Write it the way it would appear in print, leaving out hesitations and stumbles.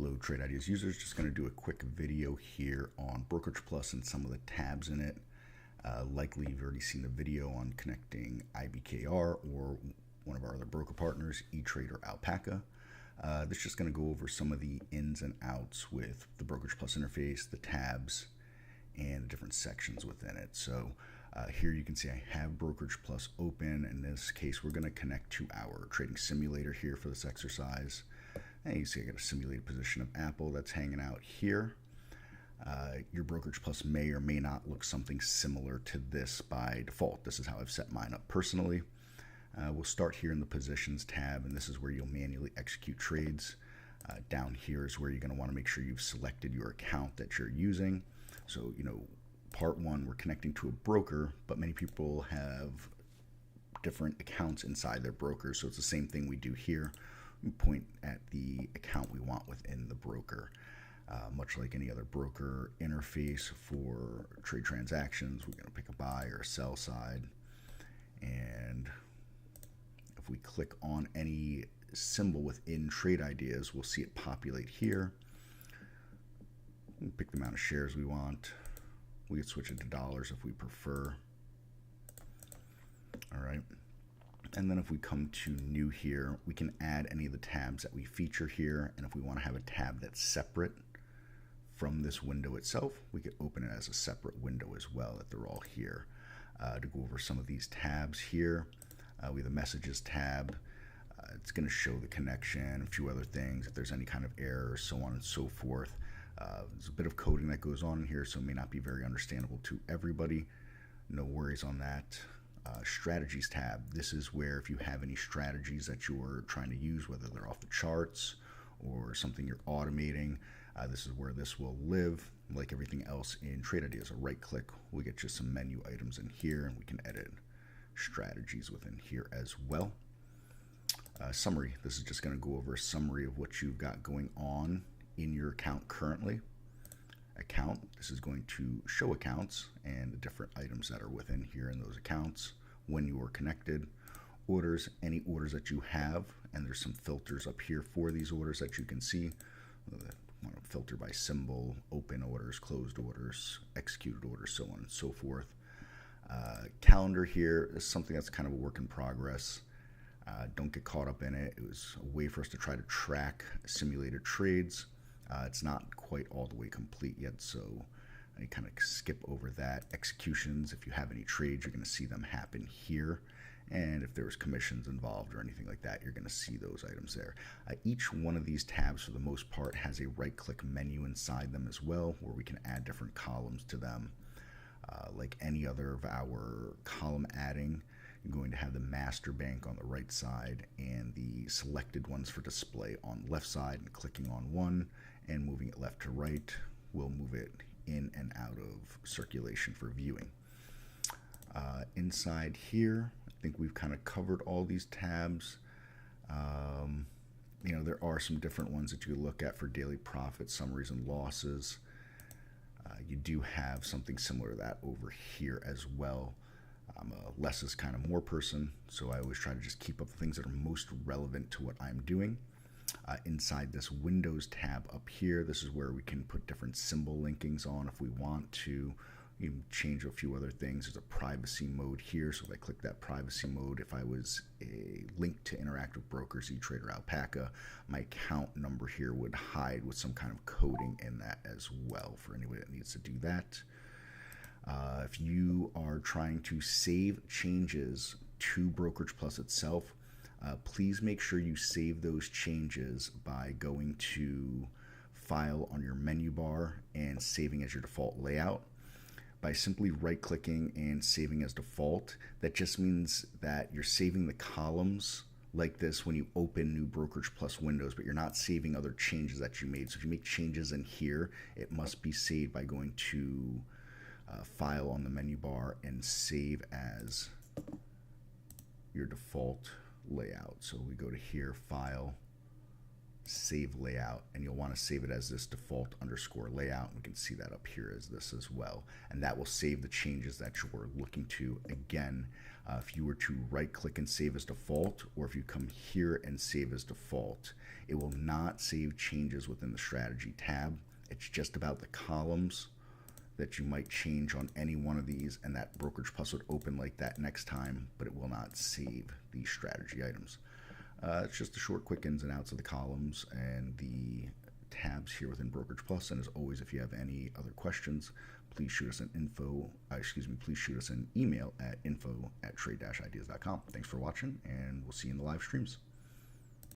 Hello Trade Ideas users, just going to do a quick video here on Brokerage Plus and some of the tabs in it. Likely you've already seen the video on connecting IBKR or one of our other broker partners, eTrade or Alpaca. This is just going to go over some of the ins and outs with the Brokerage Plus interface, the tabs, and the different sections within it. So here you can see I have Brokerage Plus open. In this case, we're going to connect to our trading simulator here for this exercise. And you see I got a simulated position of Apple that's hanging out here. Your Brokerage Plus may or may not look something similar to this by default. This is how I've set mine up personally. We'll start here in the Positions tab, and this is where you'll manually execute trades. Down here is where you're going to want to make sure you've selected your account that you're using. So, part one, we're connecting to a broker, but many people have different accounts inside their brokers, so it's the same thing we do here. We point at the account we want within the broker. Much like any other broker interface for trade transactions, we're going to pick a buy or a sell side. And if we click on any symbol within Trade Ideas, we'll see it populate here. We pick the amount of shares we want. We can switch it to dollars if we prefer. All right. And then if we come to new here, we can add any of the tabs that we feature here. And if we want to have a tab that's separate from this window itself, we could open it as a separate window as well, that they're all here. To go over some of these tabs here, we have the Messages tab. It's going to show the connection, a few other things, if there's any kind of error, so on and so forth. There's a bit of coding that goes on in here, so it may not be very understandable to everybody. No worries on that. Strategies tab. This is where if you have any strategies that you're trying to use, whether they're off the charts or something you're automating, this is where this will live. Like everything else in Trade Ideas, a right click will get you some menu items in here, and we can edit strategies within here as well. Summary. This is just going to go over a summary of what you've got going on in your account currently. Account, this is going to show accounts and the different items that are within here in those accounts when you are connected. Orders, any orders that you have, and there's some filters up here for these orders that you can see. Want to filter by symbol, open orders, closed orders, executed orders, so on and so forth. Calendar here is something that's kind of a work in progress. Don't get caught up in it. It was a way for us to try to track simulated trades. It's not quite all the way complete yet, so I kind of skip over that. Executions, if you have any trades, you're going to see them happen here. And if there's commissions involved or anything like that, you're going to see those items there. Each one of these tabs, for the most part, has a right-click menu inside them as well, where we can add different columns to them. Like any other of our column adding, you're going to have the master bank on the right side and the selected ones for display on the left side, and clicking on one and moving it left to right will move it in and out of circulation for viewing. Inside here, I think we've kind of covered all these tabs. There are some different ones that you look at for daily profits, summaries, and losses. You do have something similar to that over here as well. I'm a less is kind of more person, so I always try to just keep up the things that are most relevant to what I'm doing. Inside this Windows tab up here, this is where we can put different symbol linkings on if we want to. You can change a few other things. There's a privacy mode here, so if I click that privacy mode, if I was a link to Interactive Brokers, eTrade or Alpaca, my account number here would hide with some kind of coding in that as well for anybody that needs to do that. If you are trying to save changes to Brokerage Plus itself, please make sure you save those changes by going to File on your menu bar and saving as your default layout. By simply right-clicking and saving as default, that just means that you're saving the columns like this when you open new Brokerage Plus windows, but you're not saving other changes that you made. So if you make changes in here, it must be saved by going to File on the menu bar and save as your default layout. So we go to here, File, save layout, and you'll want to save it as this default underscore layout. We can see that up here as this as well, and that will save the changes that you're looking to. Again, if you were to right click and save as default, or if you come here and save as default, it will not save changes within the strategy tab. It's just about the columns that you might change on any one of these, and that Brokerage Plus would open like that next time, but it will not save the strategy items. It's just the short, quick ins and outs of the columns and the tabs here within Brokerage Plus. And as always, if you have any other questions, please shoot us an please shoot us an email at info@trade-ideas.com. Thanks for watching, and we'll see you in the live streams.